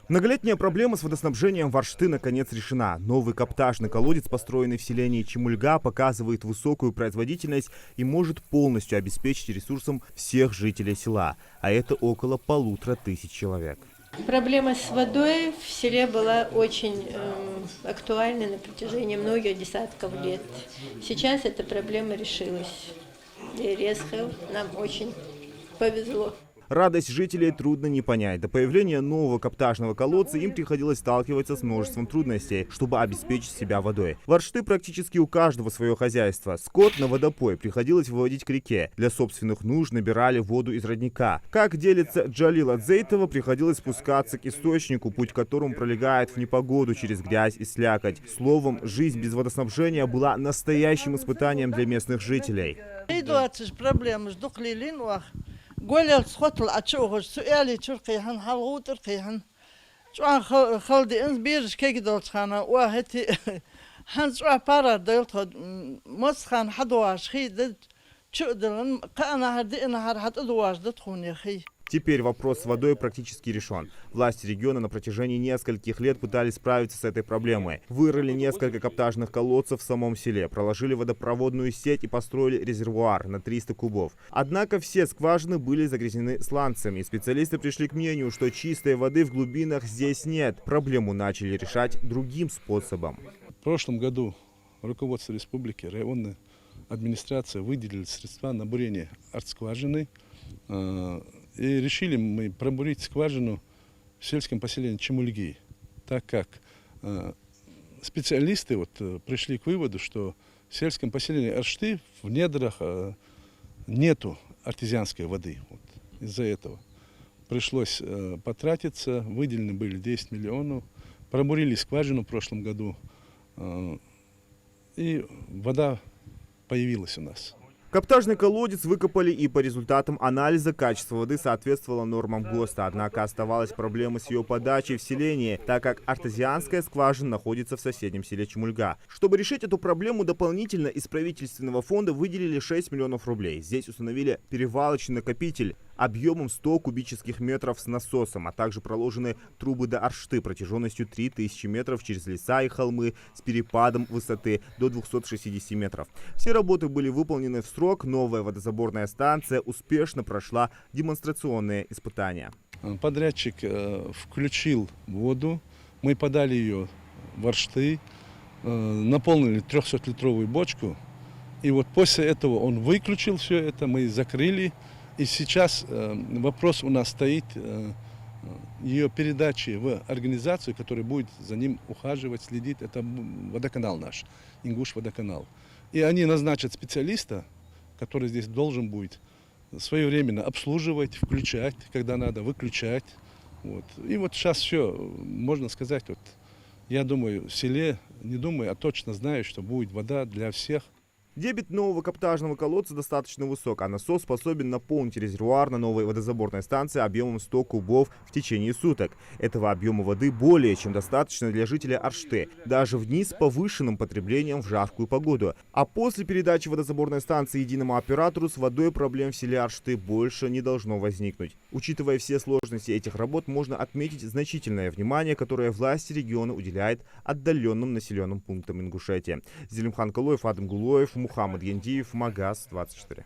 Многолетняя проблема с водоснабжением Варшты наконец решена. Новый каптажный колодец, построенный в селении Чемульга, показывает высокую производительность и может полностью обеспечить ресурсом всех жителей села. А это около 1500 человек. Проблема с водой в селе была очень актуальна на протяжении многих десятков лет. Сейчас эта проблема решилась. И резко нам очень повезло. Радость жителей трудно не понять. До появления нового каптажного колодца им приходилось сталкиваться с множеством трудностей, чтобы обеспечить себя водой. В Варшты практически у каждого свое хозяйство. Скот на водопой приходилось выводить к реке. Для собственных нужд набирали воду из родника. Как делится Джалил Адзейтова, приходилось спускаться к источнику, путь к которому пролегает в непогоду через грязь и слякоть. Словом, жизнь без водоснабжения была настоящим испытанием для местных жителей. قول سخط العشوه سؤالي ترقيهن حلو ترقيهن شو خلدي إنس بيرش كيك دولت خانا واهتي هن شو بارا دولت خد مسخان حدواش خي دد شو دلن قانا هدي إنا هر حد أدواش دتخون يا خي. Теперь вопрос с водой практически решен. Власти региона на протяжении нескольких лет пытались справиться с этой проблемой. Вырыли несколько каптажных колодцев в самом селе, проложили водопроводную сеть и построили резервуар на 300 кубов. Однако все скважины были загрязнены сланцем, и специалисты пришли к мнению, что чистой воды в глубинах здесь нет. Проблему начали решать другим способом. В прошлом году руководство республики, районная администрация выделили средства на бурение артскважины. И решили мы пробурить скважину в сельском поселении Чемульги, так как специалисты пришли к выводу, что в сельском поселении Аршты в недрах нету артезианской воды. Из-за этого пришлось потратиться, выделены были 10 миллионов, пробурили скважину в прошлом году, и вода появилась у нас. Каптажный колодец выкопали, и по результатам анализа качество воды соответствовало нормам ГОСТа. Однако оставалась проблема с ее подачей в селение, так как артезианская скважина находится в соседнем селе Чемульга. Чтобы решить эту проблему, дополнительно из правительственного фонда выделили 6 миллионов рублей. Здесь установили перевалочный накопитель объемом 100 кубических метров с насосом, а также проложены трубы до Аршты протяженностью 3000 метров через леса и холмы с перепадом высоты до 260 метров. Все работы были выполнены в срок. Новая водозаборная станция успешно прошла демонстрационные испытания. Подрядчик включил воду, мы подали ее в Аршты, наполнили 300-литровую бочку, и вот после этого он выключил все это, мы закрыли. И сейчас вопрос у нас стоит ее передачи в организацию, которая будет за ним ухаживать, следить. Это водоканал наш, Ингуш-водоканал. И они назначат специалиста, который здесь должен будет своевременно обслуживать, включать, когда надо, выключать. И вот сейчас все, можно сказать, я думаю, в селе, не думаю, а точно знаю, что будет вода для всех. Дебит нового каптажного колодца достаточно высок, а насос способен наполнить резервуар на новой водозаборной станции объемом 100 кубов в течение суток. Этого объема воды более чем достаточно для жителя Аршты, даже в дни с повышенным потреблением в жаркую погоду. А после передачи водозаборной станции единому оператору с водой проблем в селе Аршты больше не должно возникнуть. Учитывая все сложности этих работ, можно отметить значительное внимание, которое власти региона уделяет отдаленным населенным пунктам Ингушетии. Зелимхан Калоев, Адам Гулоев, Мухаммад Яндиев, Магаз 24.